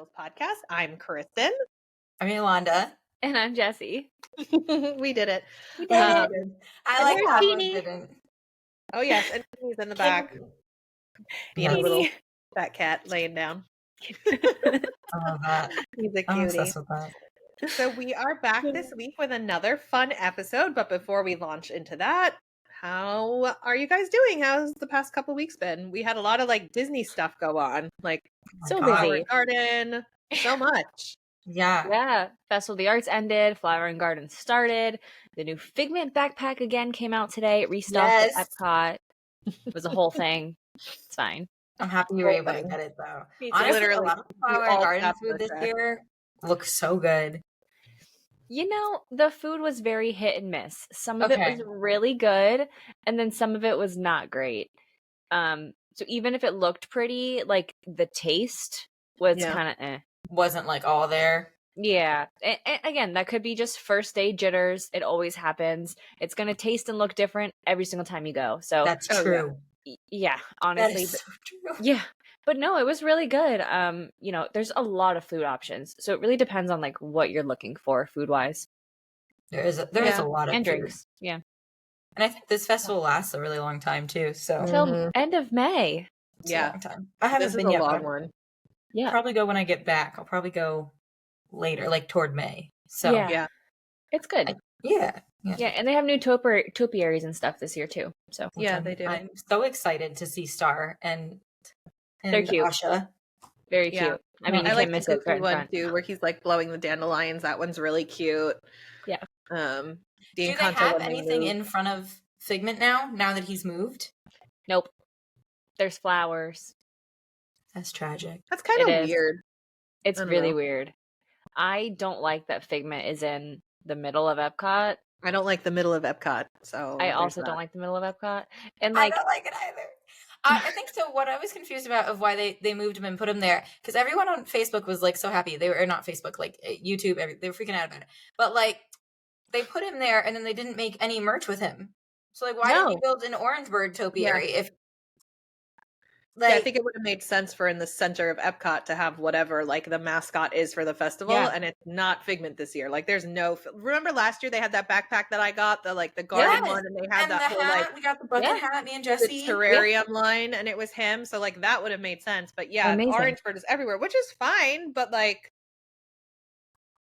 Girls podcast. I'm Kristen. I'm Yolanda. And I'm Jessie. We did it. We did it. I like how we Beanie. didn't. Oh yes, and he's in the back. Being a little fat cat laying down. I love that. He's a I'm cutie. obsessed with that. So we are back this week with another fun episode. But before we launch into that, how are you guys doing? How's the past couple weeks been? We had a lot of like Disney stuff go on, like So Flower busy. Garden, so much. Yeah. Festival of the Arts ended. Flower and Garden started. The new Figment backpack again came out today. It restocked at Epcot. It was a whole thing. It's fine. I'm happy you were able to get it though. Honestly, Honestly, a lot of Flower and Garden food this year looks so good. You know, the food was very hit and miss. Some of it was really good, and then some of it was not great. So even if it looked pretty, like the taste was kind of Wasn't like all there. Yeah. And again, that could be just first day jitters. It always happens. It's going to taste and look different every single time you go. So that's true. Yeah, honestly. That is so true. Yeah. But no, it was really good. You know, there's a lot of food options. So it really depends on like what you're looking for food wise. There is a lot of and food. Drinks. Yeah. And I think this festival lasts a really long time too. So until end of May. It's a long time. I haven't been a yet. Long one. Yeah. I'll probably go when I get back. I'll probably go later, like toward May. So yeah. It's good. Yeah, and they have new topiaries and stuff this year too. So they do. I'm so excited to see Star and they're cute. Asha. Very cute. I mean, you I can't like miss the it right in one front. too, where he's like blowing the dandelions. That one's really cute. Yeah. Do they have anything in front of Figment now that he's moved? Nope. There's flowers. That's tragic. That's kind of weird. It's really weird. I don't like that Figment is in the middle of Epcot. I don't like the middle of Epcot, so I also don't like the middle of Epcot. And like I don't like it either. I think so. What I was confused about of why they moved him and put him there, because everyone on Facebook was like so happy. They were not Facebook, like YouTube. They were freaking out about it. But like they put him there, and then they didn't make any merch with him. So like, why didn't you build an Orange Bird topiary? If I think it would have made sense for in the center of Epcot to have whatever like the mascot is for the festival, and it's not Figment this year. Like, there's no. Remember last year they had that backpack that I got, the garden one, and they had that whole hat. like we got the bucket hat, me and Jessie, the terrarium line, and it was him. So like that would have made sense. But Orange Bird is everywhere, which is fine. But like,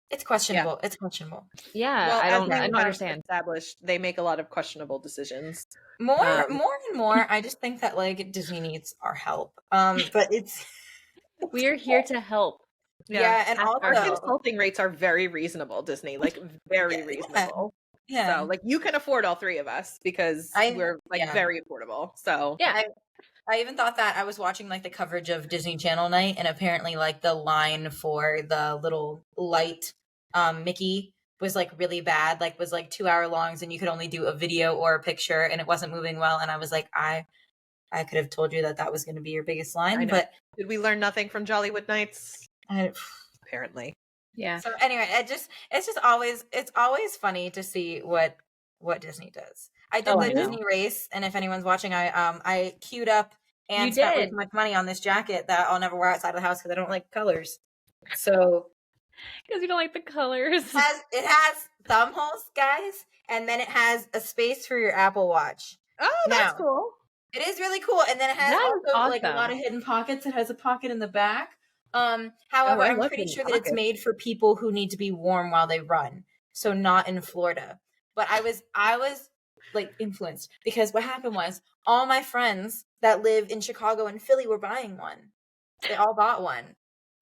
it's questionable. It's questionable. Yeah, well, I don't understand. Established, they make a lot of questionable decisions. More and more. I just think that like Disney needs our help. But it's we're here to help. Yeah, and also our consulting rates are very reasonable. Disney, like very reasonable. Yeah. So like you can afford all three of us because we're like very affordable. So yeah. I even thought that I was watching like the coverage of Disney Channel night, and apparently like the line for the little light Mickey was like really bad, like was like 2 hour longs, and you could only do a video or a picture, and it wasn't moving well. And I was like, I could have told you that was going to be your biggest line, but did we learn nothing from Jollywood Nights? Apparently. Yeah. So anyway, it's always funny to see what Disney does. I did the Disney race, and if anyone's watching, I queued up and spent way too much money on this jacket that I'll never wear outside of the house because I don't like colors. So because you don't like the colors. It has thumb holes, guys, and then it has a space for your Apple Watch. Oh, that's cool. It is really cool, and then it has like a lot of hidden pockets. It has a pocket in the back. However, I'm pretty sure that it's made for people who need to be warm while they run, so not in Florida. But I was like influenced because what happened was all my friends that live in Chicago and Philly were buying one. They all bought one.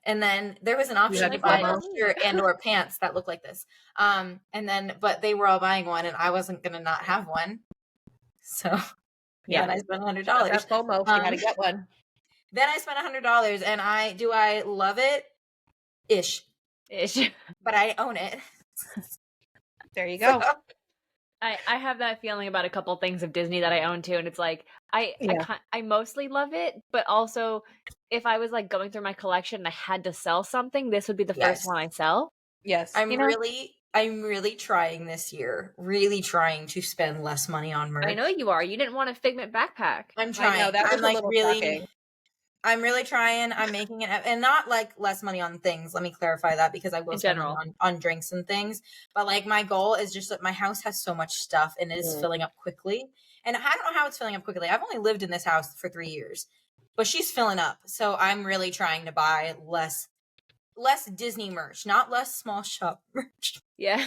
And then there was an option to buy a shirt and or pants that looked like this. But they were all buying one, and I wasn't going to not have one. So then I spent $100. That's FOMO. You got to get one. Then I spent $100, and I love it? Ish. But I own it. There you go. I have that feeling about a couple things of Disney that I own too, and it's like I mostly love it, but also if I was like going through my collection and I had to sell something, this would be the first one I sell. Yes, I'm really trying this year, really trying to spend less money on merch. I know you are. You didn't want a Figment backpack. I'm trying. I know, that was a little shocking. I'm really trying. I'm making it, and not like less money on things. Let me clarify that, because I will spend money on drinks and things. But like my goal is just that my house has so much stuff and it is filling up quickly. And I don't know how it's filling up quickly. I've only lived in this house for 3 years, but she's filling up. So I'm really trying to buy less Disney merch, not less small shop merch. Yeah.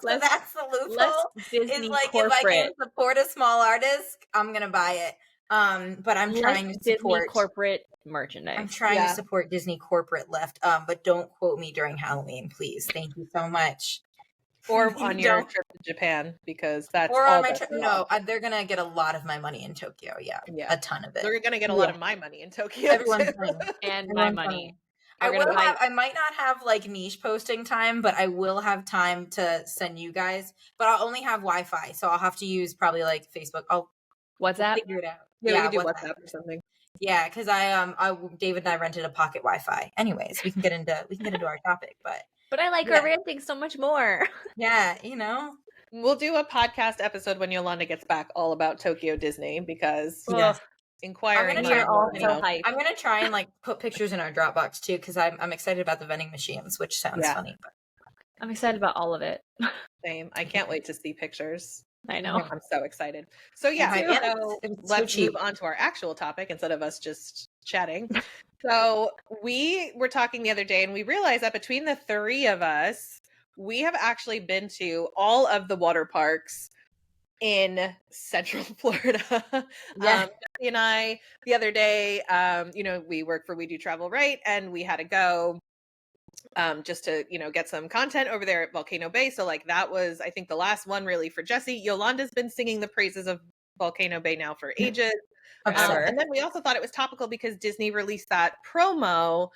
So that's the loophole. Disney is like corporate. If I can support a small artist, I'm gonna buy it. But I'm trying to support Disney corporate merchandise. I'm trying to support Disney corporate left. But don't quote me during Halloween, please. Thank you so much. Or on your trip to Japan, because that's or on my trip. No, they're gonna get a lot of my money in Tokyo. Yeah, a ton of it. They're gonna get a lot of my money in Tokyo. Everyone's money and my money. I might not have like niche posting time, but I will have time to send you guys. But I'll only have Wi-Fi, so I'll have to use probably like Facebook. WhatsApp. We'll figure it out. Yeah, we can do WhatsApp or something. Yeah, because David and I rented a pocket Wi-Fi. Anyways, we can get into our topic, but I like our ranting so much more. Yeah, we'll do a podcast episode when Yolanda gets back, all about Tokyo Disney, because inquiring. I'm gonna try and like put pictures in our Dropbox too, because I'm excited about the vending machines, which sounds funny. But I'm excited about all of it. Same. I can't wait to see pictures. I know. I'm so excited. So let's move on to our actual topic instead of us just chatting. So we were talking the other day, and we realized that between the three of us, we have actually been to all of the water parks in Central Florida. Jessie and I, the other day, we work for We Do Travel Right, and we had to go just to, get some content over there at Volcano Bay. So like that was, I think, the last one really for Jessie. Yolanda's been singing the praises of Volcano Bay now for ages. And then we also thought it was topical because Disney released that promo.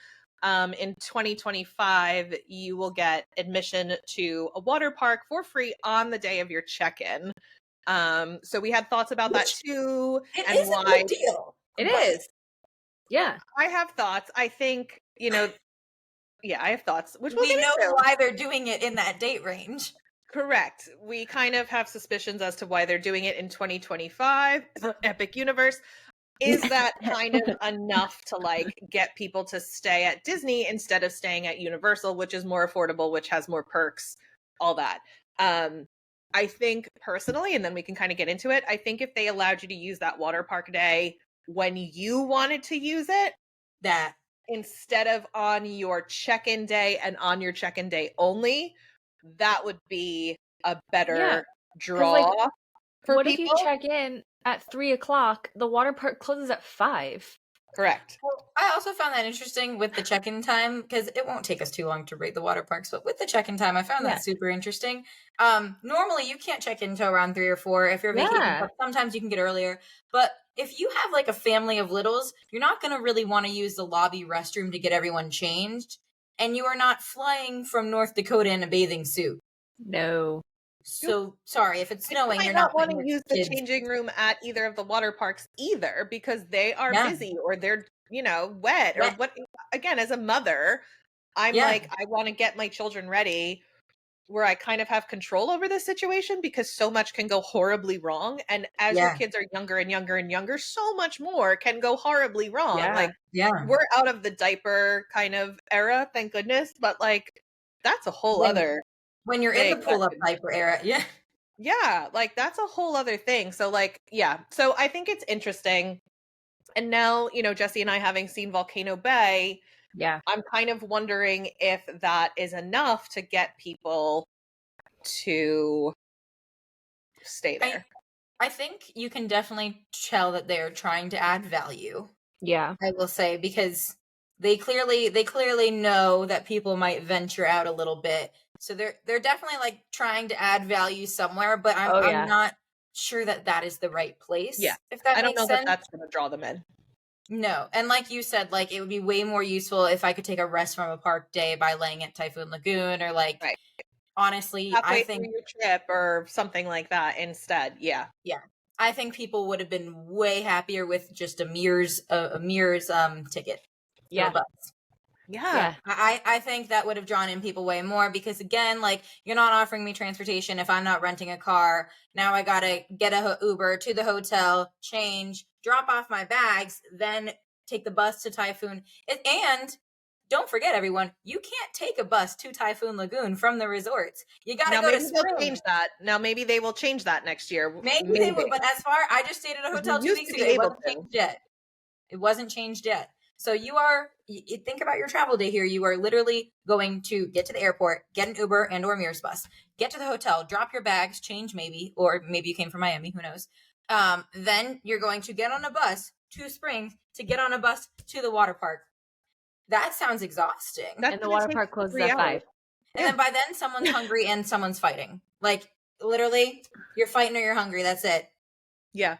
In 2025, you will get admission to a water park for free on the day of your check-in. So we had thoughts about that too. It is a big deal. It is. Yeah. I have thoughts. I think, I have thoughts. Which we know why they're doing it in that date range. Correct. We kind of have suspicions as to why they're doing it in 2025. Epic Universe. Is that kind of enough to like get people to stay at Disney instead of staying at Universal, which is more affordable, which has more perks, all that? I think personally, and then we can kind of get into it, I think if they allowed you to use that water park day when you wanted to use it, that instead of on your check-in day and on your check-in day only, that would be a better draw for what people. If you check in at 3:00? The water park closes at 5. Correct. Well, I also found that interesting with the check-in time, because it won't take us too long to rate the water parks, but with the check-in time, I found that super interesting. Normally you can't check in until around 3 or 4. If you're vacationing, sometimes you can get earlier. But if you have like a family of littles, you're not going to really want to use the lobby restroom to get everyone changed. And you are not flying from North Dakota in a bathing suit. No. So sorry, if it's snowing, you're not wanting to use the changing room at either of the water parks either, because they are busy or they're, wet or what. Again, as a mother, I'm like, I want to get my children ready where I kind of have control over this situation, because so much can go horribly wrong. And as your kids are younger and younger and younger, so much more can go horribly wrong. We're out of the diaper kind of era, thank goodness. But like, that's a whole other. When you're in the pull-up diaper era, yeah, like that's a whole other thing. So like, so I think it's interesting. And now, Jessie and I, having seen Volcano Bay, I'm kind of wondering if that is enough to get people to stay there. I think you can definitely tell that they're trying to add value. Yeah, I will say, because they clearly know that people might venture out a little bit. So they're definitely like trying to add value somewhere, but I'm not sure that is the right place. Yeah, if that I don't makes know sense. that that's going to draw them in. No, and like you said, like it would be way more useful if I could take a rest from a park day by laying at Typhoon Lagoon, or like honestly, halfway I think through your trip or something like that instead. Yeah. I think people would have been way happier with just a Mears ticket. Yeah. Yeah. I think that would have drawn in people way more because, again, like, you're not offering me transportation if I'm not renting a car. Now I gotta get a Uber to the hotel, change, drop off my bags, then take the bus to Typhoon. And don't forget, everyone, you can't take a bus to Typhoon Lagoon from the resorts. You gotta go to Spring. They'll change that. Now maybe they will change that next year. Maybe they will, but as far, I just stayed at a hotel 2 weeks ago. It wasn't changed yet. It wasn't changed yet. So you think about your travel day here. You are literally going to get to the airport, get an Uber and or Mears bus, get to the hotel, drop your bags, change maybe, or maybe you came from Miami, who knows. Then you're going to get on a bus to Springs to get on a bus to the water park. That sounds exhausting. And the water park closes at 5. And then by then someone's hungry and someone's fighting. Like, literally, you're fighting or you're hungry. That's it. Yeah.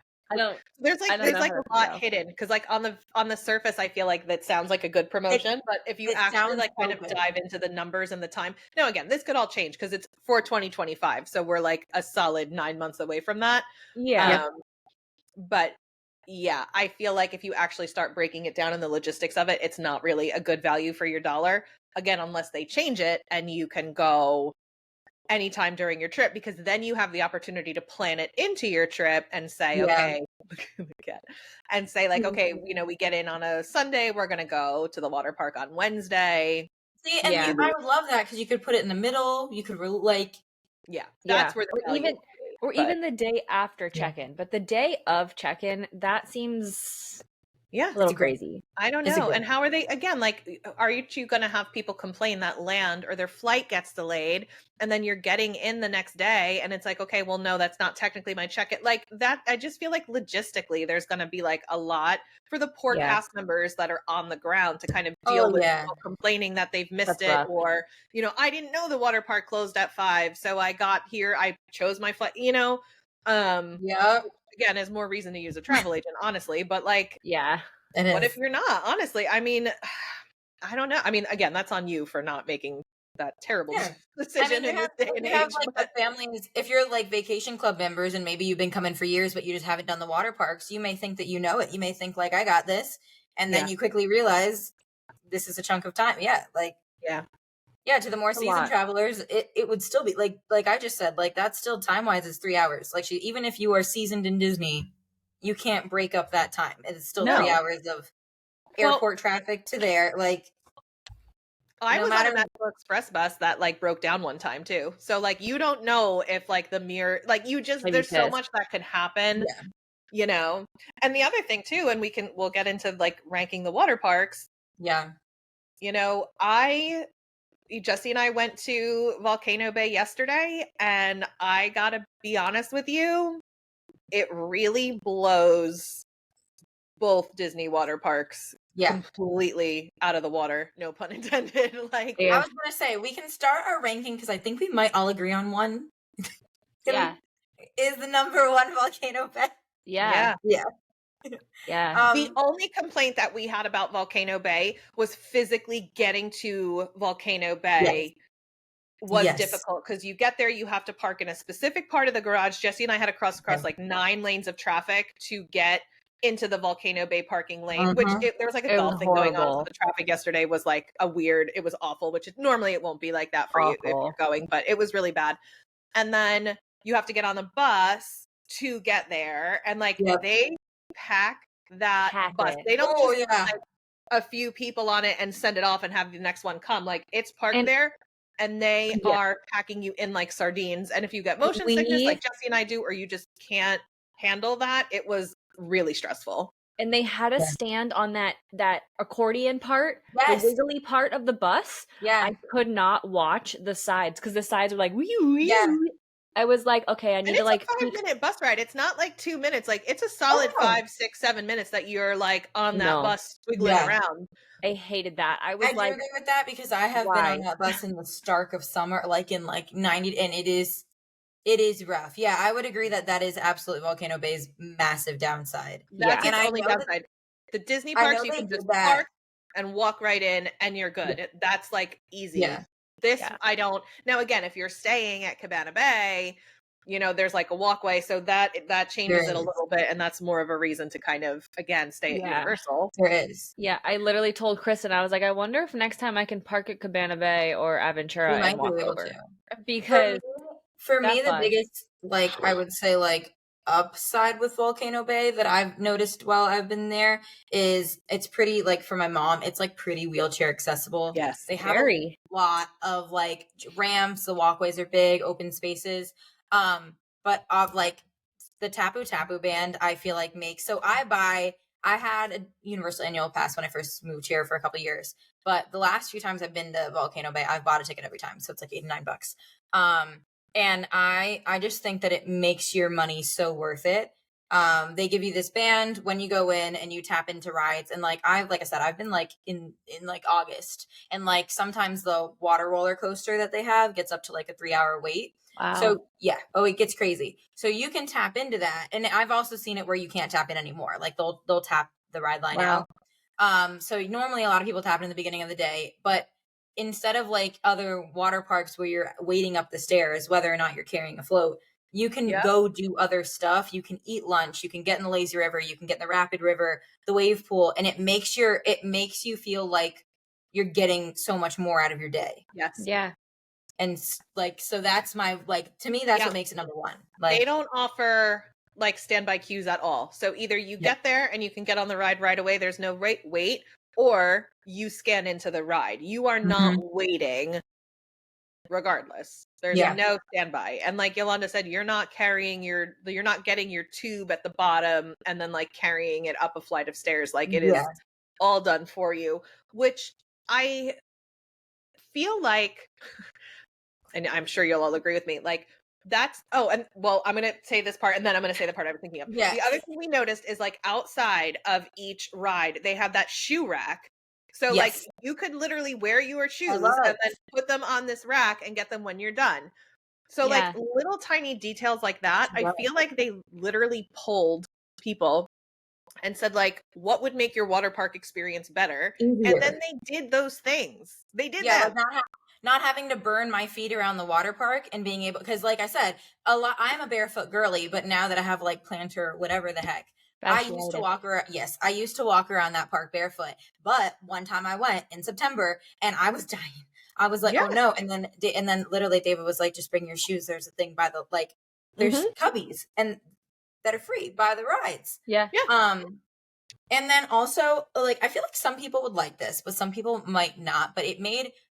There's like a lot hidden because like on the surface I feel like that sounds like a good promotion, but if you actually like kind of dive into the numbers and the time, now again, this could all change because it's for 2025, so we're like a solid 9 months away from that. But yeah, I feel like if you actually start breaking it down in the logistics of it, it's not really a good value for your dollar, again, unless they change it and you can go anytime during your trip, because then you have the opportunity to plan it into your trip and say, okay, and say like, okay, you know, we get in on a Sunday, we're going to go to the water park on Wednesday. See, and I would love that because you could put it in the middle. You could like, that's where the value even the day after check-in, but the day of check-in, that seems a little crazy. I don't know. And how are they, again, like, are you going to have people complain that land or their flight gets delayed and then you're getting in the next day and it's like, okay, well, no, that's not technically my check-in. Like that, I just feel like logistically there's going to be like a lot for the poor cast members that are on the ground to kind of deal with people complaining that they've missed it or, you know, I didn't know the water park closed at 5. So I got here, I chose my flight, you know, again, is more reason to use a travel agent, honestly, but like, what if you're not? Honestly, I mean, I don't know. I mean, again, that's on you for not making that terrible decision in this day and age. Like families, if you're like vacation club members and maybe you've been coming for years, but you just haven't done the water parks, you may think that you know it. You may think like, I got this. And then you quickly realize this is a chunk of time. To the more seasoned travelers, it would still be like I just said, like that's still time-wise is 3 hours. Like even if you are seasoned in Disney, you can't break up that time. It's still 3 hours of airport traffic to there. Like, I was on a Metro Express bus that like broke down one time too. So like, you don't know if like the mirror, like you just, there's so much that could happen, you know? And the other thing too, and we'll get into like ranking the water parks. You know, Jessie and I went to Volcano Bay yesterday and I gotta be honest with you, it really blows both Disney water parks completely out of the water. No pun intended. Like I was gonna say, we can start our ranking because I think we might all agree on one. Is the number 1 Volcano Bay? The only complaint that we had about Volcano Bay was physically getting to Volcano Bay was difficult because you get there, you have to park in a specific part of the garage. Jessie and I had to cross like 9 lanes of traffic to get into the Volcano Bay parking lane, which there was like a golf thing going on. So the traffic yesterday was like it was awful, which normally it won't be like that for you if you're going, but it was really bad. And then you have to get on the bus to get there. And like they pack that bus. They don't just put, like, a few people on it and send it off and have the next one come. Like it's parked there. And they are packing you in like sardines. And if you get motion sickness like Jessie and I do, or you just can't handle that, it was really stressful. And they had us stand on that accordion part, the wiggly part of the bus. I could not watch the sides because the sides were like, I was like, okay, I need to like a 5-minute bus ride. It's not like 2 minutes. Like it's a solid 5, 6, 7 minutes that you're like on that bus squiggling around. I hated that. I do agree with that because I have been on that bus in the stark of summer, like in like 90, and it is rough. Yeah, I would agree that is absolutely Volcano Bay's massive downside. That's its only downside. The Disney parks, you can just park and walk right in and you're good. That's like easy. This, I don't. Now, again, if you're staying at Cabana Bay, there's like a walkway, so that changes it a little bit, and that's more of a reason to kind of, again, stay at Universal. There is. Yeah, I literally told Kristen, I was like, I wonder if next time I can park at Cabana Bay or Aventura and walk over. Because for me the biggest, like, I would say, like, upside with Volcano Bay that I've noticed while I've been there is it's pretty, like, for my mom, it's like pretty wheelchair accessible. Yes, they have a lot of like ramps, the walkways are big, open spaces. But of like the Tapu Tapu band, I feel like makes, so I had a Universal annual pass when I first moved here for a couple years, but the last few times I've been to Volcano Bay, I've bought a ticket every time, so it's like $89. And I just think that it makes your money so worth it. They give you this band when you go in and you tap into rides. And like I said, I've been like in like August, and like sometimes the water roller coaster that they have gets up to like a 3-hour wait. Wow. So yeah. Oh, it gets crazy. So you can tap into that. And I've also seen it where you can't tap in anymore. Like they'll tap the ride line out. So normally a lot of people tap in the beginning of the day, but instead of like other water parks where you're waiting up the stairs, whether or not you're carrying a float, you can go do other stuff. You can eat lunch. You can get in the lazy river. You can get in the rapid river, the wave pool. And it makes you feel like you're getting so much more out of your day. Yes. Yeah. And like, so that's my, like, to me, that's what makes it number one. Like, they don't offer like standby queues at all. So either you get there and you can get on the ride right away. There's no wait, or you scan into the ride. You are not waiting regardless. There's no standby. And like Yolanda said, you're not getting your tube at the bottom and then like carrying it up a flight of stairs. Like it is all done for you, which I feel like, and I'm sure you'll all agree with me, like that's, and well, I'm going to say this part and then I'm going to say the part I was thinking of. Yeah. The other thing we noticed is like outside of each ride, they have that shoe rack. So like you could literally wear your shoes and then put them on this rack and get them when you're done. So like little tiny details like that, I feel like they literally polled people and said like, what would make your water park experience better? Easier. And then they did those things. They did that. Like not having to burn my feet around the water park and being able, because like I said, I'm a barefoot girly, but now that I have like plantar, whatever the heck, I used to walk around. Yes, I used to walk around that park barefoot. But one time I went in September and I was dying. I was like, oh no. And then literally David was like, just bring your shoes. There's a thing by the, like, there's cubbies and that are free by the rides. Yeah. And then also, like, I feel like some people would like this, but some people might not. But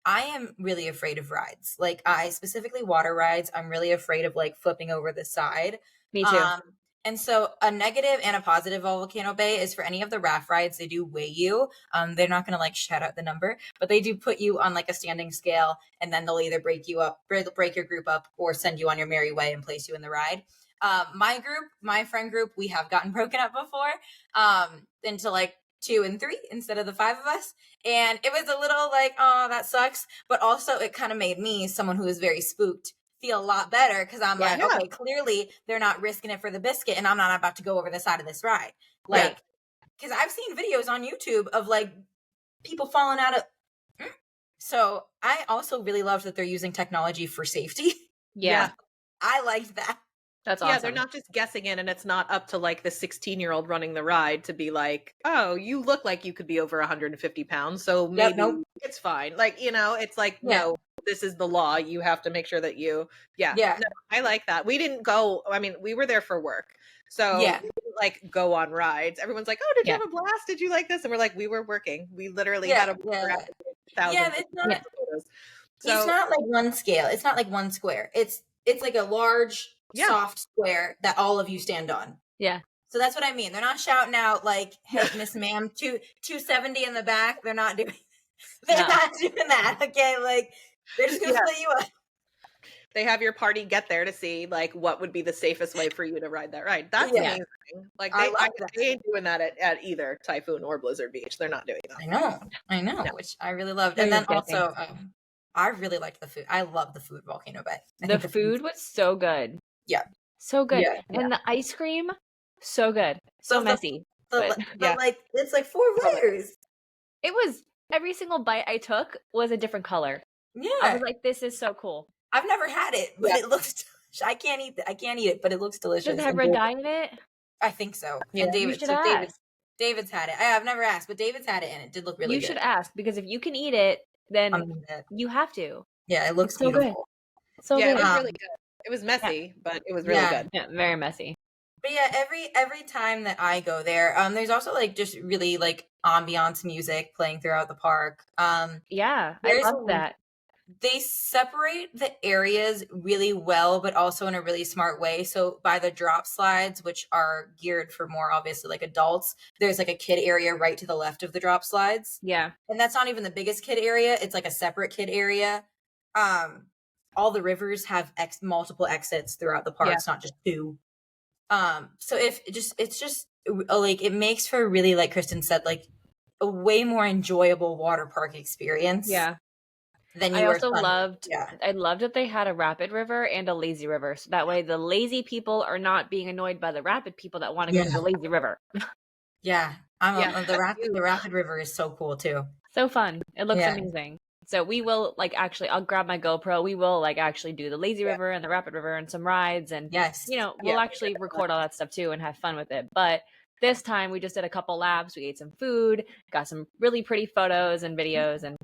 I am really afraid of rides. Like, I specifically water rides. I'm really afraid of like flipping over the side. Me too. And so a negative and a positive of Volcano Bay is for any of the raft rides, they do weigh you. They're not going to like shout out the number, but they do put you on like a standing scale, and then they'll either break your group up or send you on your merry way and place you in the ride. My friend group, we have gotten broken up before, into like 2 and 3 instead of the 5 of us. And it was a little like, oh, that sucks. But also it kind of made me, someone who is very spooked, feel a lot better, because I'm like, okay, clearly they're not risking it for the biscuit, and I'm not about to go over the side of this ride. Like, because I've seen videos on YouTube of like people falling out of. So I also really love that they're using technology for safety. Yeah. I liked that. That's awesome. Yeah, they're not just guessing it, and it's not up to like the 16-year-old running the ride to be like, oh, you look like you could be over 150 pounds, so maybe it's fine. Like, it's like, no, this is the law. You have to make sure that you, No, I like that. We didn't go, I mean, we were there for work. So we didn't like go on rides. Everyone's like, oh, did you have a blast? Did you like this? And we're like, we were working. We literally had a it's not like one scale. It's not like one square. It's like a large soft square that all of you stand on. Yeah. So that's what I mean. They're not shouting out like, hey, Miss Ma'am, 270 in the back. They're not doing not doing that. Okay. Like, they're just gonna split you up. They have your party get there to see like what would be the safest way for you to ride that ride. That's amazing. Like they ain't doing that at either Typhoon or Blizzard Beach. They're not doing that. I know, which I really loved. And then also I really liked the food. I love the food at Volcano Bay. The food was so good. Yeah. So good. Yeah. And the ice cream, so good. So messy. But like, it's like 4 layers. It was, every single bite I took was a different color. Yeah. I was like, this is so cool. I've never had it, but it looks I can't eat it, but it looks delicious. Does it have red dye in it? I think so. Yeah. And You should ask. David's had it. I've never asked, but David's had it and it did look really good. You should ask, because if you can eat it, then you have to. Yeah, it looks so beautiful. Good. So yeah, good. It was really good. It was messy, but it was really good. Yeah, very messy. But yeah, every time that I go there, there's also like just really like ambiance music playing throughout the park. Yeah, I love that. They separate the areas really well, but also in a really smart way. So by the drop slides, which are geared for more obviously like adults, there's like a kid area right to the left of the drop slides. Yeah. And that's not even the biggest kid area. It's like a separate kid area. All the rivers have multiple exits throughout the park. It's not just 2. So it's just like, it makes for really, like Kristen said, like a way more enjoyable water park experience. Yeah. I also loved that they had a rapid river and a lazy river. So that way the lazy people are not being annoyed by the rapid people that want to go to the lazy river. Yeah. The rapid river is so cool too. So fun. It looks amazing. So we will I'll grab my GoPro. We will actually do the lazy river and the rapid river and some rides. And, we'll actually record all that stuff too and have fun with it. But this time we just did a couple laps. We ate some food, got some really pretty photos and videos, and,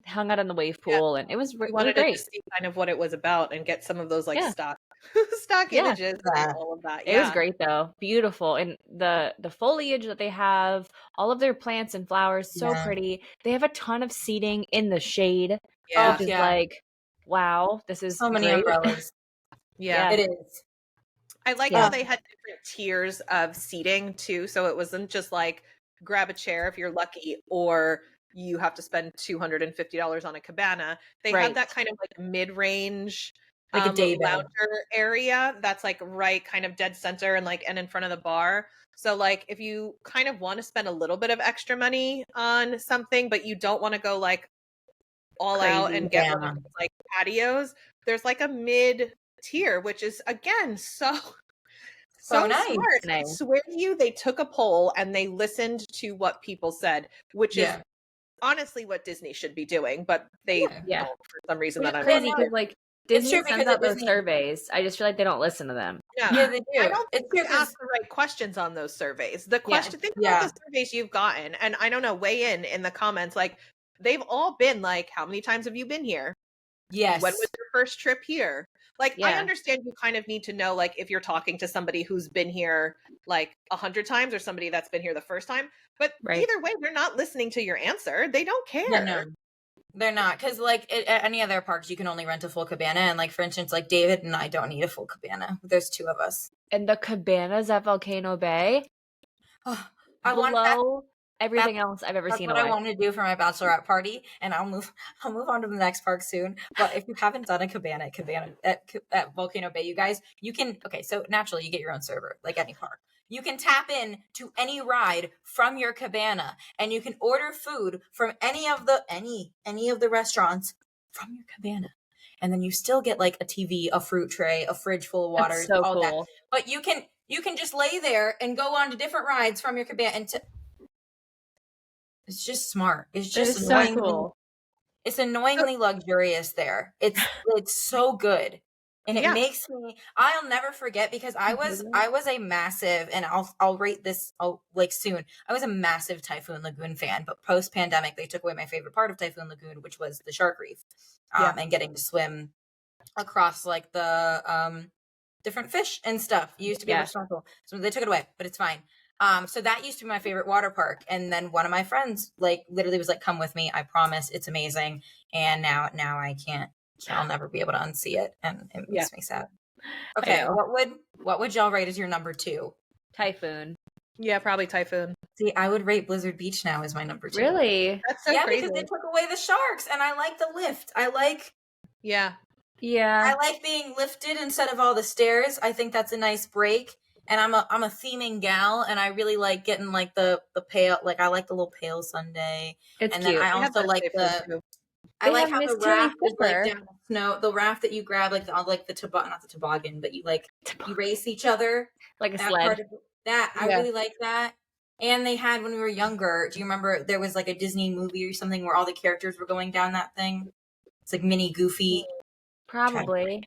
hung out in the wave pool, and it was really great. To see kind of what it was about and get some of those stock images and all of that. It was great though. Beautiful. And the foliage that they have, all of their plants and flowers, so pretty. They have a ton of seating in the shade. Which is like, wow, this is so many umbrellas. Yeah, it is. I like how they had different tiers of seating too. So it wasn't just like grab a chair if you're lucky, or you have to spend $250 on a cabana. They had that kind of like mid-range, like a day lounger area that's like right kind of dead center and in front of the bar. So like if you kind of want to spend a little bit of extra money on something, but you don't want to go like all crazy out and get one of those, like patios, there's like a mid tier, which is again so nice. Smart. I swear to you, they took a poll and they listened to what people said, which is honestly what Disney should be doing, but they don't for some reason. That I'm crazy because Disney sends out those surveys. I just feel like they don't listen to them. Yeah, they do. I don't think you ask the right questions on those surveys. The question, think about the surveys you've gotten, and I don't know, weigh in the comments. Like they've all been like, how many times have you been here? Yes. When was your first trip here? Like, I understand you kind of need to know, like, if you're talking to somebody who's been here like 100 times or somebody that's been here the first time, but either way, they're not listening to your answer. They don't care. No, they're not. Because like at any other parks, you can only rent a full cabana. And like, for instance, like David and I don't need a full cabana. There's 2 of us. And the cabanas at Volcano Bay, everything else I've ever seen. That's what I want to do for my bachelorette party, and I'll move on to the next park soon. But if you haven't done a cabana at Volcano Bay, you guys, you can. Okay, so naturally you get your own server, like any park. You can tap in to any ride from your cabana, and you can order food from any of the restaurants from your cabana, and then you still get like a TV, a fruit tray, a fridge full of water, all cool. that. But you can just lay there and go on to different rides from your cabana and. It's just smart. It's just so cool. It's annoyingly luxurious there. It's so good. And it makes me, I'll never forget, because I was a massive, and I'll rate this soon. I was a massive Typhoon Lagoon fan, but post pandemic, they took away my favorite part of Typhoon Lagoon, which was the shark reef, and getting to swim across like the different fish and stuff. You used to be able to snorkel, so they took it away, but it's fine. So that used to be my favorite water park. And then one of my friends literally was like, come with me. I promise it's amazing. And now I can't, I'll never be able to unsee it. And it makes me sad. Okay. What would y'all rate as your number 2? Typhoon. Yeah, probably Typhoon. See, I would rate Blizzard Beach now as my number 2. Really? That's so crazy. Because they took away the sharks and I like the lift. I like being lifted instead of all the stairs. I think that's a nice break. And I'm a theming gal, and I really like getting like the pale, like I like the little pale sundae. It's and cute. Then I also like I like how the raft is like down the snow. The raft that you grab, like not the toboggan, but you you race each other like a sled. I really like that. And they had, when we were younger, do you remember there was like a Disney movie or something where all the characters were going down that thing? It's like Minnie, Goofy. Probably.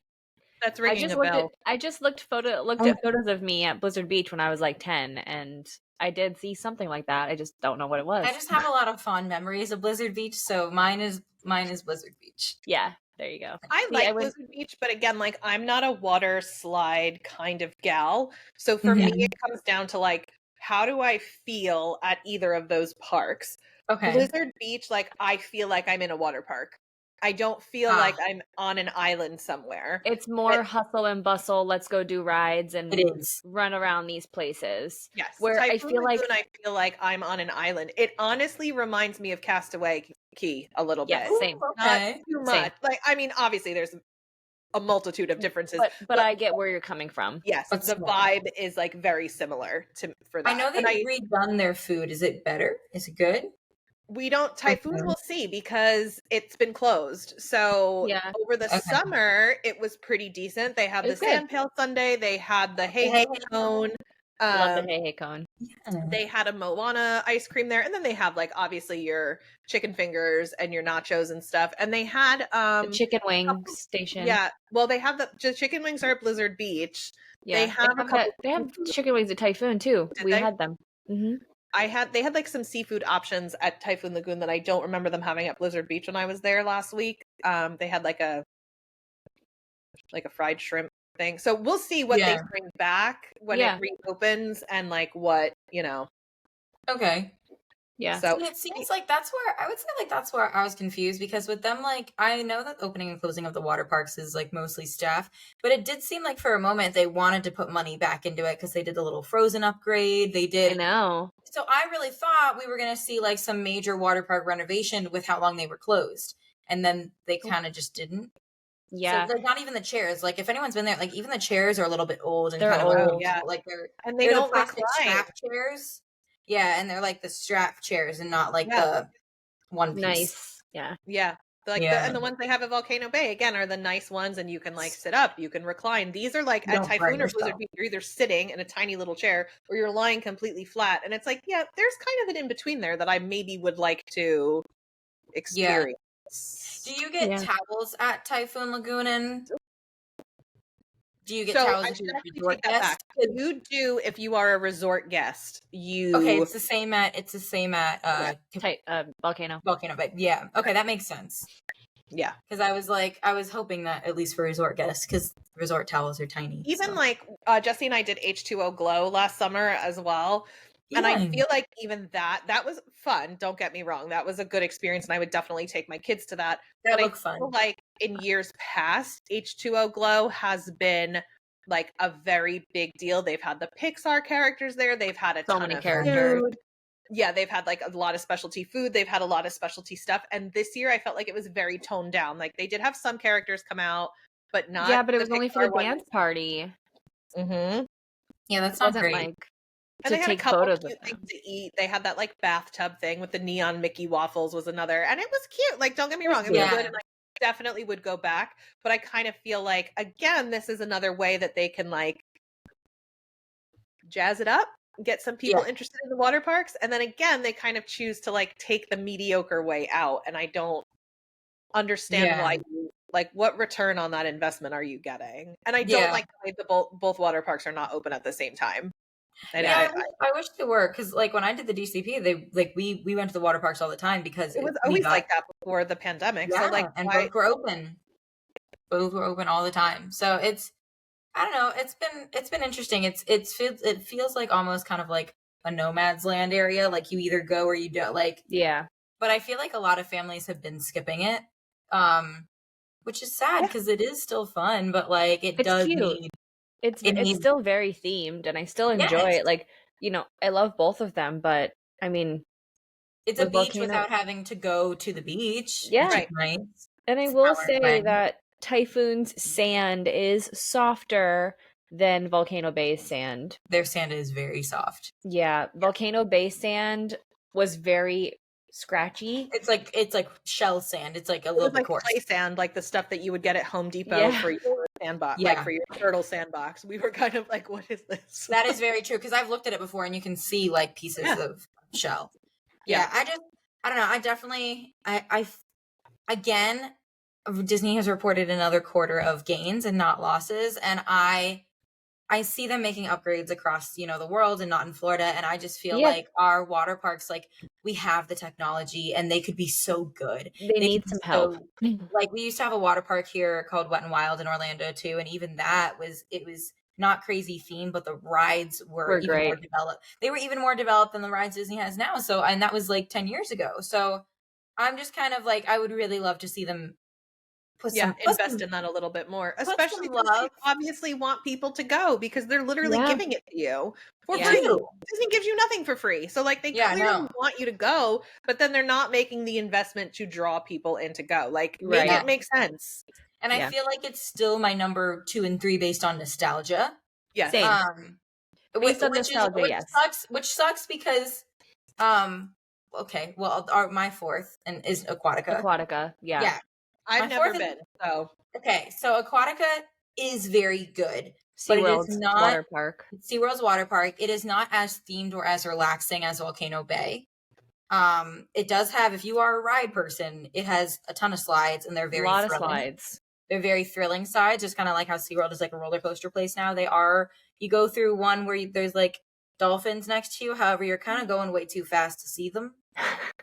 That's ringing a bell. I just looked at photos of me at Blizzard Beach when I was like 10, and I did see something like that. I just don't know what it was. I just have a lot of fond memories of Blizzard Beach, so mine is Blizzard Beach. Yeah, there you go. I like Blizzard Beach, but again, like I'm not a water slide kind of gal. So for me, it comes down to like, how do I feel at either of those parks? Okay. Blizzard Beach, like I feel like I'm in a water park. I don't feel like I'm on an island somewhere. It's more hustle and bustle. Let's go do rides and run around these places. Yes. Where I feel like I'm on an island. It honestly reminds me of Castaway Key a little bit. Same. Not too much. Same. Like, I mean, obviously there's a multitude of differences. But I get where you're coming from. Yes. The vibe is like very similar for that. I know they've redone their food. Is it better? Is it good? We don't, Typhoon will see because it's been closed. So over the summer, it was pretty decent. They had the sand pail sundae. They had the hey cone. Love the hey cone. They had a Moana ice cream there. And then they have like, obviously your chicken fingers and your nachos and stuff. And they had the chicken wings station. Yeah. Well, they have the chicken wings are at Blizzard Beach. Yeah. They have chicken wings at Typhoon too. We had them. Mm-hmm. They had like some seafood options at Typhoon Lagoon that I don't remember them having at Blizzard Beach when I was there last week. They had like a fried shrimp thing. So we'll see what they bring back when it reopens and like what, Okay. Yeah. So it seems like that's where I was confused, because with them, like, I know that opening and closing of the water parks is like mostly staff, but it did seem like for a moment they wanted to put money back into it because they did the little Frozen upgrade. They did. I know. So I really thought we were going to see like some major water park renovation with how long they were closed. And then they kind of just didn't. Yeah. So they're not even the chairs. Like if anyone's been there, like even the chairs are a little bit old and kind of old. Yeah. Like they don't the plastic strap chairs. Yeah, and they're like the strap chairs and not like the one piece. Nice. Yeah. Yeah. And the ones they have at Volcano Bay, again, are the nice ones, and you can like sit up, you can recline. These are like at Typhoon or Blizzard Beach, you're either sitting in a tiny little chair or you're lying completely flat. And it's like, there's kind of an in between there that I maybe would like to experience. Yeah. Do you get towels at Typhoon Lagoon? Do you get towels if you're a resort guest? You do if you are a resort guest. Okay, it's the same at Volcano Bay. Yeah. Okay, that makes sense. Yeah. Because I was hoping that at least for resort guests, because resort towels are tiny. Even like Jessie and I did H2O Glow last summer as well. Yeah. And I feel like even that was fun. Don't get me wrong. That was a good experience, and I would definitely take my kids to that. That looked fun. Like in years past, H2O Glow has been like a very big deal. They've had the Pixar characters there. They've had a ton of characters. Food. Yeah, they've had like a lot of specialty food. They've had a lot of specialty stuff. And this year I felt like it was very toned down. Like they did have some characters come out, but not. Yeah, but it was only for the dance party. Mm-hmm. Yeah, that's not great. Like, and they had a couple of cute things to eat. They had that like bathtub thing with the neon Mickey waffles was another, and it was cute. Like, don't get me wrong, it was good, and I definitely would go back. But I kind of feel like, again, this is another way that they can like jazz it up, get some people interested in the water parks, and then again, they kind of choose to like take the mediocre way out, and I don't understand why. Like, what return on that investment are you getting? And I don't like the way both water parks are not open at the same time. I wish they were, because like when I did the DCP, we went to the water parks all the time because it was always like that before the pandemic. Yeah, so like, and both were open. Both were open all the time. So it's, I don't know. It's been interesting. It feels like almost kind of like a nomad's land area. Like you either go or you don't. Like But I feel like a lot of families have been skipping it, which is sad because it is still fun. But like it's does cute. Need. It's still very themed, and I still enjoy it. Like, I love both of them, but I mean, it's a beach without having to go to the beach. Yeah, right. Nice. And I will say that Typhoon's sand is softer than Volcano Bay's sand. Their sand is very soft. Yeah, Volcano Bay sand was very scratchy. It's like shell sand. It's like a little bit coarse. Clay sand, like the stuff that you would get at Home Depot for your sandbox, like for your turtle sandbox. We were kind of like, what is this? That is very true, because I've looked at it before and you can see like pieces of shell. Yeah, I don't know. I definitely, again, Disney has reported another quarter of gains and not losses. And I see them making upgrades across, the world and not in Florida. And I just feel like our water parks, like, we have the technology and they could be so good. They need some help. Like, we used to have a water park here called Wet n Wild in Orlando too. And even that was not crazy theme, but the rides were even more developed. They were even more developed than the rides Disney has now. So, and that was like 10 years ago. So I'm just kind of like, I would really love to see them invest in that a little bit more, especially because they obviously want people to go because they're literally giving it to you for free. Disney gives you nothing for free, so like they clearly want you to go, but then they're not making the investment to draw people in to go. Like maybe it makes sense. And I feel like it's still my number 2 and 3 based on nostalgia. Yeah, same. Based on nostalgia, which sucks because okay, well, my 4th and is Aquatica. Yeah. I've never been. So okay, so Aquatica is very good. SeaWorld's water park. SeaWorld's water park. It is not as themed or as relaxing as Volcano Bay. It does have, if you are a ride person, it has a ton of slides and they're very thrilling. Of slides. They're very thrilling slides, just kind of like how SeaWorld is like a roller coaster place now. You go through one where there's like dolphins next to you. However, you're kind of going way too fast to see them.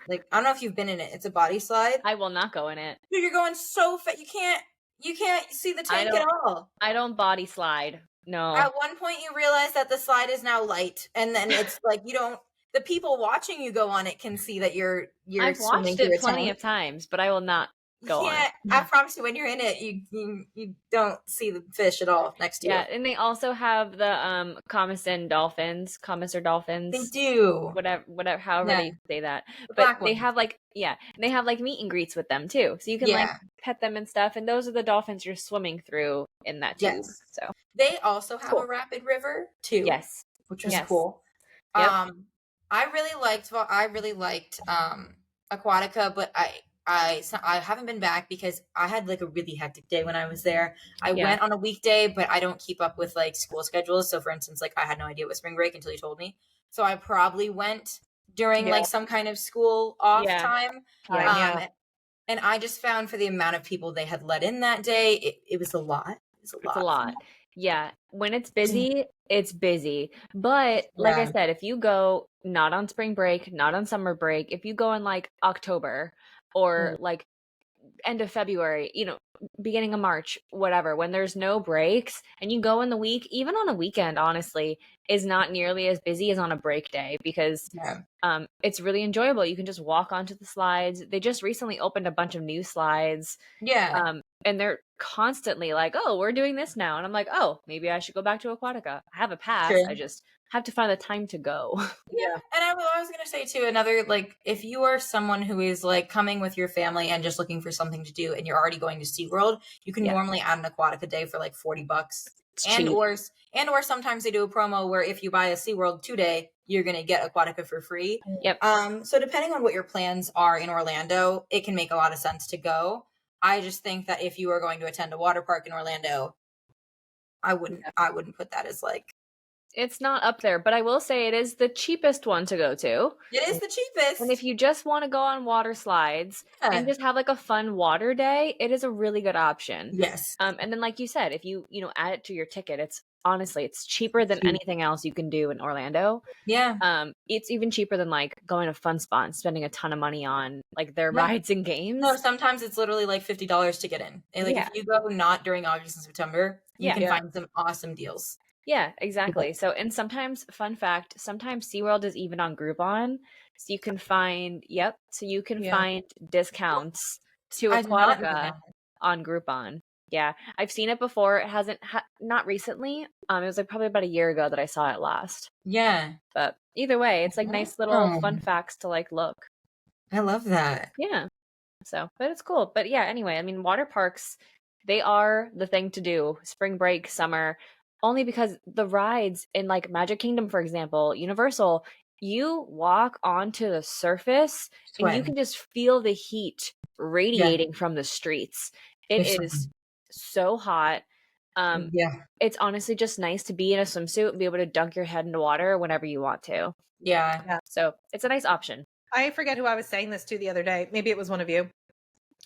Like, I don't know if you've been in it. It's a body slide. I will not go in it. Dude, you're going so fast. You can't see the tank at all. I don't body slide. No. At one point you realize that the slide is now light, and then it's like the people watching you go on it can see that you're I've watched it plenty of times, but I will not go on. I promise you, when you're in it, you don't see the fish at all next to you. Yeah, and they also have the commissar dolphins. They do. Whatever, however you say that. But they have they have like meet and greets with them too, so you can like pet them and stuff. And those are the dolphins you're swimming through in that tube. Yes. So they also have a rapid river too. Yes, which was cool. Yep. I really liked Aquatica, but I haven't been back because I had like a really hectic day when I was there. I went on a weekday, but I don't keep up with like school schedules. So for instance, like I had no idea what spring break until you told me. So I probably went during like some kind of school off time. And I just found for the amount of people they had let in that day, it was a lot. It's a lot. Yeah. When it's busy, it's busy. But like I said, if you go not on spring break, not on summer break, if you go in like October or like end of February, beginning of March, whatever, when there's no breaks and you go in the week, even on a weekend, honestly, is not nearly as busy as on a break day because it's really enjoyable. You can just walk onto the slides. They just recently opened a bunch of new slides. Yeah. And they're constantly like, oh, we're doing this now. And I'm like, oh, maybe I should go back to Aquatica. I have a pass. Sure. I just have to find the time to go. Yeah. And I was going to say too, another, like, if you are someone who is like coming with your family and just looking for something to do and you're already going to SeaWorld, you can normally add an Aquatica day for like $40. Or sometimes they do a promo where if you buy a SeaWorld 2-day, you're going to get Aquatica for free. Yep. So depending on what your plans are in Orlando, it can make a lot of sense to go. I just think that if you are going to attend a water park in Orlando, I wouldn't put that as like. It's not up there, but I will say it is the cheapest one to go to. It is the cheapest. And if you just want to go on water slides and just have like a fun water day, it is a really good option. Yes. And then like you said, if you add it to your ticket, it's cheaper than anything else you can do in Orlando. Yeah. It's even cheaper than like going to Fun Spot and spending a ton of money on like their rides and games. No, sometimes it's literally like $50 to get in. And like if you go not during August and September, you can find some awesome deals. Yeah, exactly. So, and sometimes, fun fact, sometimes SeaWorld is even on Groupon. So you can find, find discounts to Aquatica on Groupon. Yeah, I've seen it before. It hasn't, not recently. It was like probably about a year ago that I saw it last. Yeah. But either way, it's like nice little fun facts to like look. I love that. Yeah. So, but it's cool. But yeah, anyway, I mean, water parks, they are the thing to do. Spring break, summer. Only because the rides in like Magic Kingdom, for example, Universal, you walk onto the surface and you can just feel the heat radiating from the streets. It is so hot. It's honestly just nice to be in a swimsuit and be able to dunk your head into water whenever you want to. Yeah. So it's a nice option. I forget who I was saying this to the other day. Maybe it was one of you.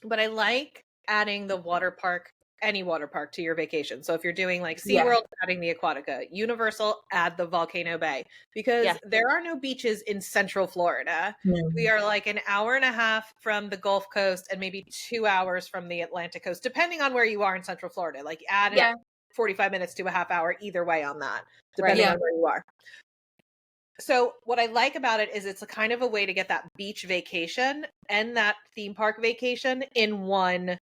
But I like adding the water park, any water park to your vacation. So if you're doing like SeaWorld, adding the Aquatica, Universal, add the Volcano Bay, because there are no beaches in Central Florida. We are like an hour and a half from the Gulf Coast and maybe 2 hours from the Atlantic coast, depending on where you are in Central Florida. Like add 45 minutes to a half hour either way on that, depending on where you are. So what I like about it is it's a kind of a way to get that beach vacation and that theme park vacation in one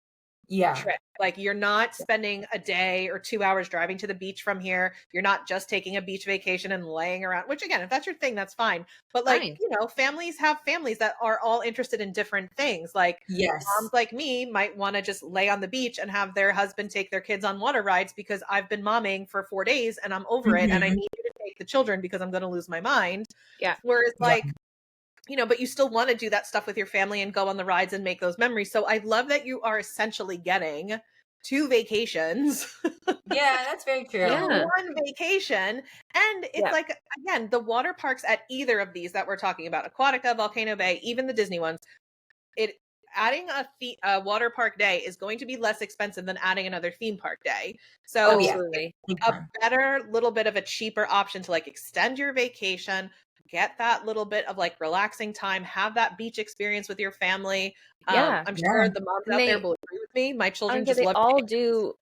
trip. Like you're not spending a day or 2 hours driving to the beach from here. You're not just taking a beach vacation and laying around, which again, if that's your thing, that's fine. But like, you know, families have families that are all interested in different things. Like moms like me might want to just lay on the beach and have their husband take their kids on water rides because I've been momming for 4 days and I'm over it and I need you to take the children because I'm going to lose my mind. Whereas like, you know, but you still want to do that stuff with your family and go on the rides and make those memories. So I love that you are essentially getting 2 vacations. That's very true. One vacation. And it's like, again, the water parks at either of these that we're talking about, Aquatica, Volcano Bay, even the Disney ones, adding a water park day is going to be less expensive than adding another theme park day. So a better, little bit of a cheaper option to like extend your vacation, get that little bit of like relaxing time, have that beach experience with your family. I'm sure the moms out there will agree with me. My children just love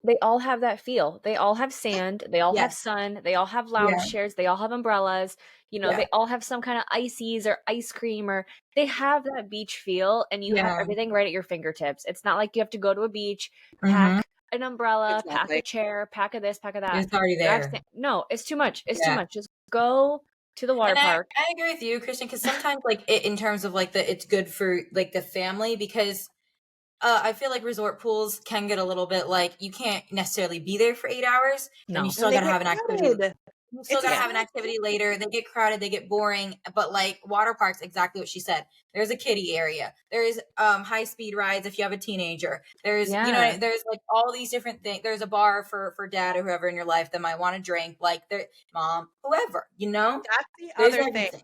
they all have that feel. They all have sand, they all have sun, they all have lounge chairs, they all have umbrellas, you know, they all have some kind of ices or ice cream, or they have that beach feel, and you have everything right at your fingertips. It's not like you have to go to a beach, pack an umbrella, pack a chair, pack a this, pack a that. It's already there. No, it's too much. It's too much. Just go to the water park. I agree with you, Kristen, because sometimes like in terms of like it's good for like the family, because I feel like resort pools can get a little bit like you can't necessarily be there for 8 hours, and you still gotta have an activity. You still gotta have an activity later. They get crowded, they get boring. But like water parks, exactly what she said. There's a kiddie area. There is high speed rides if you have a teenager. There's you know, there's like all these different things. There's a bar for dad or whoever in your life that might want to drink, like their mom, whoever, you know? That's the other thing.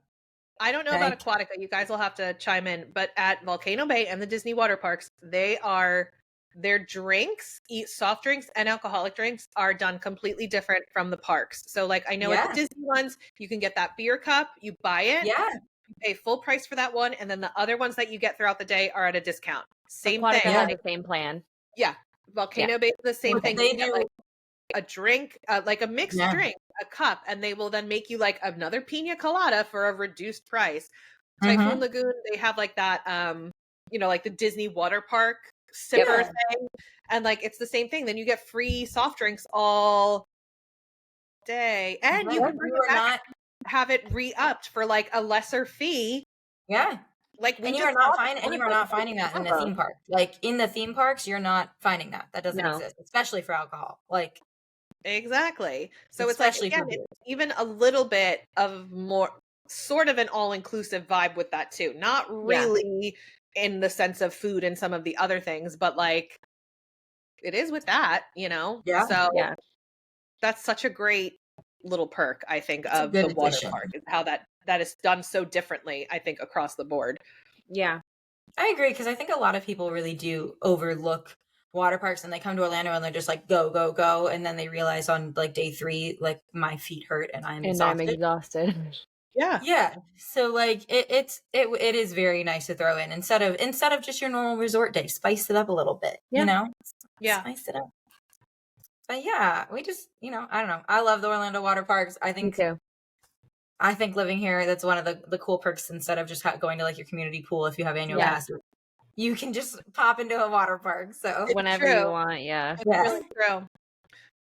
I don't know about Aquatica. You guys will have to chime in, but at Volcano Bay and the Disney water parks, their drinks, soft drinks and alcoholic drinks are done completely different from the parks. So like I know at the Disney ones, you can get that beer cup, you buy it, you pay full price for that one, and then the other ones that you get throughout the day are at a discount. Same Aquatica thing. has the same plan. Volcano Bay is the same thing. They do like a drink, like a mixed drink, a cup, and they will then make you like another pina colada for a reduced price. Typhoon Lagoon, they have like that, you know, like the Disney water park sipper thing, and like it's the same thing. Then you get free soft drinks all day, and you can bring it back, have it re-upped for like a lesser fee. Like and you are not finding that in the theme park. Like in the theme parks, you're not finding that. That doesn't exist, especially for alcohol. Like exactly. So it's like again, it's even a little bit of more sort of an all-inclusive vibe with that too. Not really in the sense of food and some of the other things, but like it is with that, you know? So that's such a great little perk, I think, of the water park, is how that is done so differently, I think, across the board. I agree, because I think a lot of people really do overlook water parks, and they come to Orlando and they're just like go go go, and then they realize on like day 3 like my feet hurt and I'm exhausted. So like it is very nice to throw in instead of just your normal resort day. Spice it up a little bit, you know? Spice it up. But we just, you know, I don't know. I love the Orlando water parks. I think Me too. I think living here, that's one of the cool perks. Instead of just going to like your community pool, if you have annual passes, you can just pop into a water park. So whenever you want, it's really true.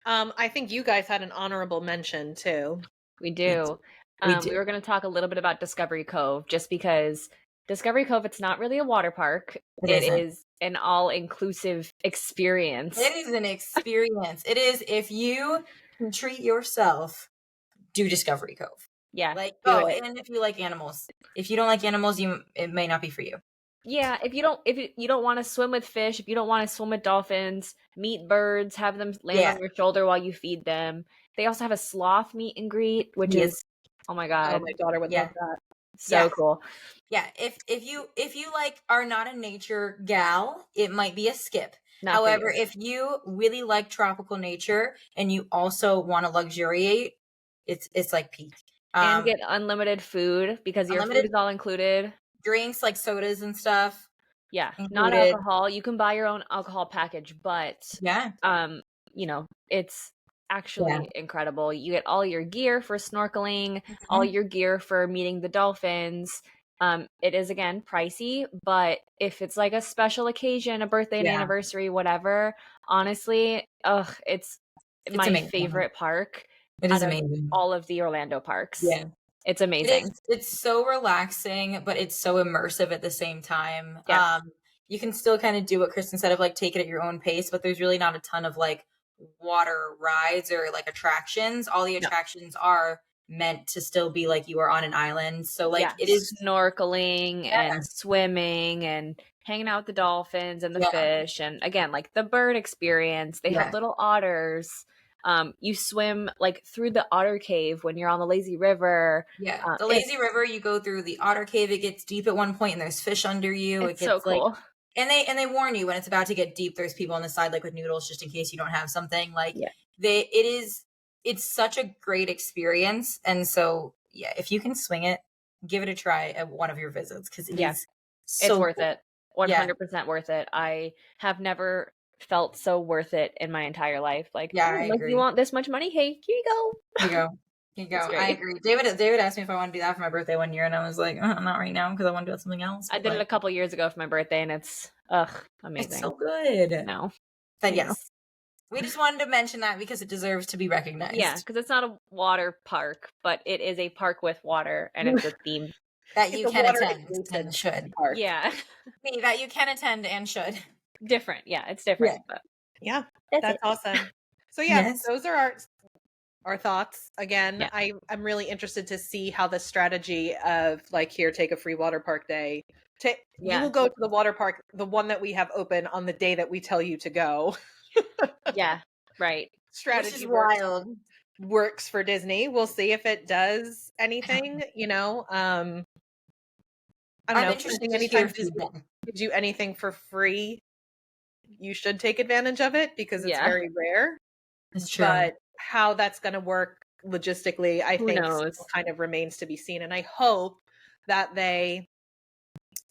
I think you guys had an honorable mention too. We do. We were going to talk a little bit about Discovery Cove, just because Discovery Cove, it's not really a water park. It is an all-inclusive experience. It is an experience. It is, if you can treat yourself, do Discovery Cove. Like, and if you like animals. If you don't like animals, it may not be for you. Yeah, if you don't want to swim with fish, if you don't want to swim with dolphins, meet birds, have them land on your shoulder while you feed them. They also have a sloth meet and greet, which is, oh my God. Oh, my daughter would love that. So cool. Yeah, if you like are not a nature gal, it might be a skip. However, if you really like tropical nature and you also want to luxuriate, it's like peak. And get unlimited food because your food is all included. Drinks like sodas and stuff. Yeah, not alcohol. You can buy your own alcohol package, but you know, it's actually incredible. You get all your gear for snorkeling, all your gear for meeting the dolphins. It is again pricey, but if it's like a special occasion, a birthday, an anniversary, whatever, honestly, it's my amazing. Favorite park. It is amazing. All of the Orlando parks. Yeah. It's amazing. It's so relaxing, but it's so immersive at the same time. Yeah. You can still kind of do what Kristen said of like take it at your own pace, but there's really not a ton of like water rides or like attractions. All the attractions are meant to still be like you are on an island. So like it is snorkeling and swimming and hanging out with the dolphins and the fish. And again, like the bird experience, they have little otters. You swim like through the otter cave when you're on the lazy river. Yeah. The lazy river, you go through the otter cave. It gets deep at one point and there's fish under you. It's so cool. Like, and they warn you when it's about to get deep, there's people on the side, like with noodles, just in case you don't have something. Like it's such a great experience. And so, if you can swing it, give it a try at one of your visits. Cause it's worth it. 100% worth it. I have never felt so worth it in my entire life. Like, I agree. You want this much money? Hey, here you go. Here you go. I agree. David asked me if I want to do that for my birthday one year, and I was like, not right now because I want to do something else. I did it a couple years ago for my birthday, and it's amazing. It's so good. No, but yes, we just wanted to mention that because it deserves to be recognized. Yeah, because it's not a water park, but it is a park with water, and it's a theme that you can attend and should. Park. Yeah, that you can attend and should. Different, it's different. Yeah, but that's awesome. So those are our thoughts. Again, I'm really interested to see how the strategy of like here, take a free water park day. You will go to the water park, the one that we have open on the day that we tell you to go. Right. Strategy which is wild. Works for Disney. We'll see if it does anything. I don't know. Anytime Disney gives you anything for free, you should take advantage of it because it's very rare. It's true. But how that's going to work logistically, I think kind of remains to be seen. And I hope that they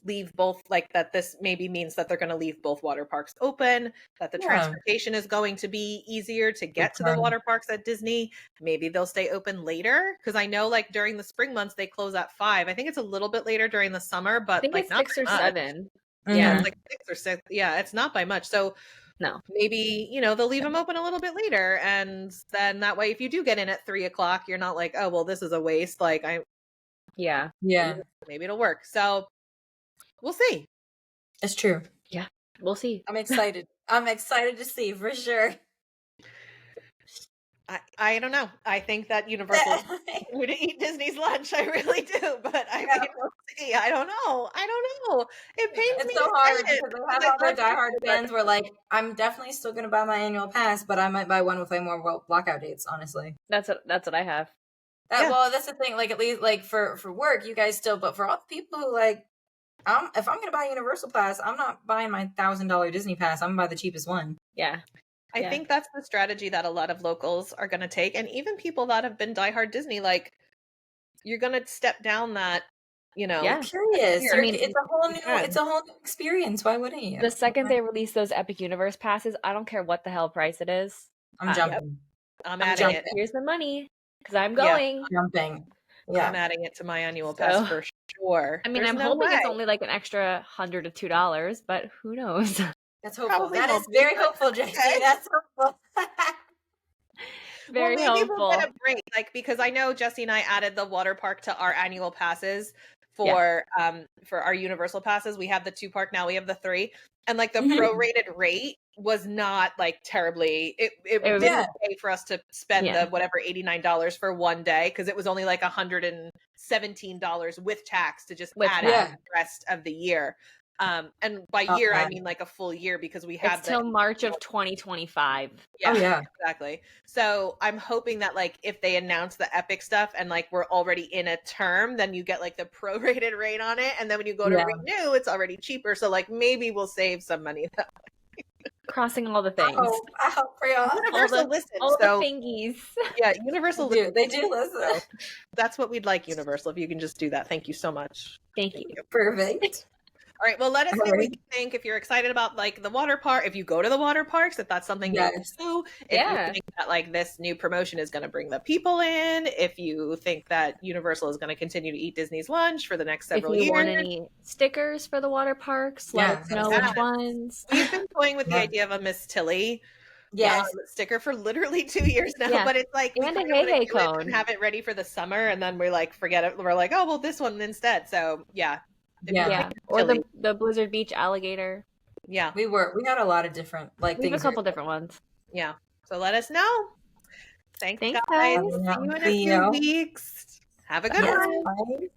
leave both, like that this maybe means that they're going to leave both water parks open, that the transportation is going to be easier to get to the water parks at Disney. Maybe they'll stay open later. Because I know like during the spring months, they close at 5. I think it's a little bit later during the summer, but I think like it's not 6 or 7. Yeah, it's like 6 or 6. Yeah, it's not by much. So no, maybe, they'll leave them open a little bit later. And then that way, if you do get in at 3:00, you're not like, oh, well, this is a waste. Like maybe it'll work. So we'll see. It's true. Yeah, we'll see. I'm excited. I'm excited to see for sure. I don't know. I think that Universal would eat Disney's lunch. I really do. But I mean, we'll see. I don't know. It pains me. It's so hard because they have all their diehard fans where like, I'm definitely still going to buy my annual pass, but I might buy one with like more blackout dates, honestly. That's what I have. Well, that's the thing. Like, at least like for work, you guys still, but for all the people who like, if I'm going to buy a Universal pass, I'm not buying my $1,000 Disney pass. I'm going to buy the cheapest one. Yeah. I think that's the strategy that a lot of locals are going to take. And even people that have been diehard Disney, like you're going to step down that, I'm curious. I mean, it's a whole new experience. Why wouldn't you? The second they release those Epic Universe passes, I don't care what the hell price it is. I'm jumping. Yep. I'm adding it. Here's the money because I'm going. Yeah, jumping. Yeah. I'm adding it to my annual pass for sure. I mean, I'm hoping it's only like an extra $100 to $2, but who knows? That's hopeful. That is very hopeful, Jessie. That's hopeful. Very helpful. We'll get a break, like because I know Jessie and I added the water park to our annual passes for our Universal passes. We have the 2 park now. We have the 3, and like the prorated rate was not like terribly. It didn't pay for us to spend the whatever $89 for one day because it was only like $117 with tax to just add it the rest of the year. And by year, I mean like a full year, because we have till March of 2025. Yeah, exactly. So I'm hoping that like if they announce the Epic stuff and like we're already in a term, then you get like the prorated rate on it, and then when you go to renew, it's already cheaper. So like maybe we'll save some money that way. Crossing all the things. Universal listen. All the thingies. Yeah, Universal. They do listen. That's what we'd like, Universal. If you can just do that, thank you so much. Thank you. Perfect. All right. Well, let us know what you think. If you're excited about like the water park, if you go to the water parks, if that's something you do. If you think that like this new promotion is going to bring the people in, if you think that Universal is going to continue to eat Disney's lunch for the next several years. If you want any stickers for the water parks, let us know which ones. We've been toying with the idea of a Miss Tilly sticker for literally 2 years now, but it's like and a hey cone and have it ready for the summer, and then we like forget it. We're like, oh well, this one instead. So or the Blizzard Beach alligator. Yeah, we had a lot of different like we things. Have a couple different ones. Yeah, so let us know. Thanks guys. guys. See you in a few weeks. Have a good one. Bye.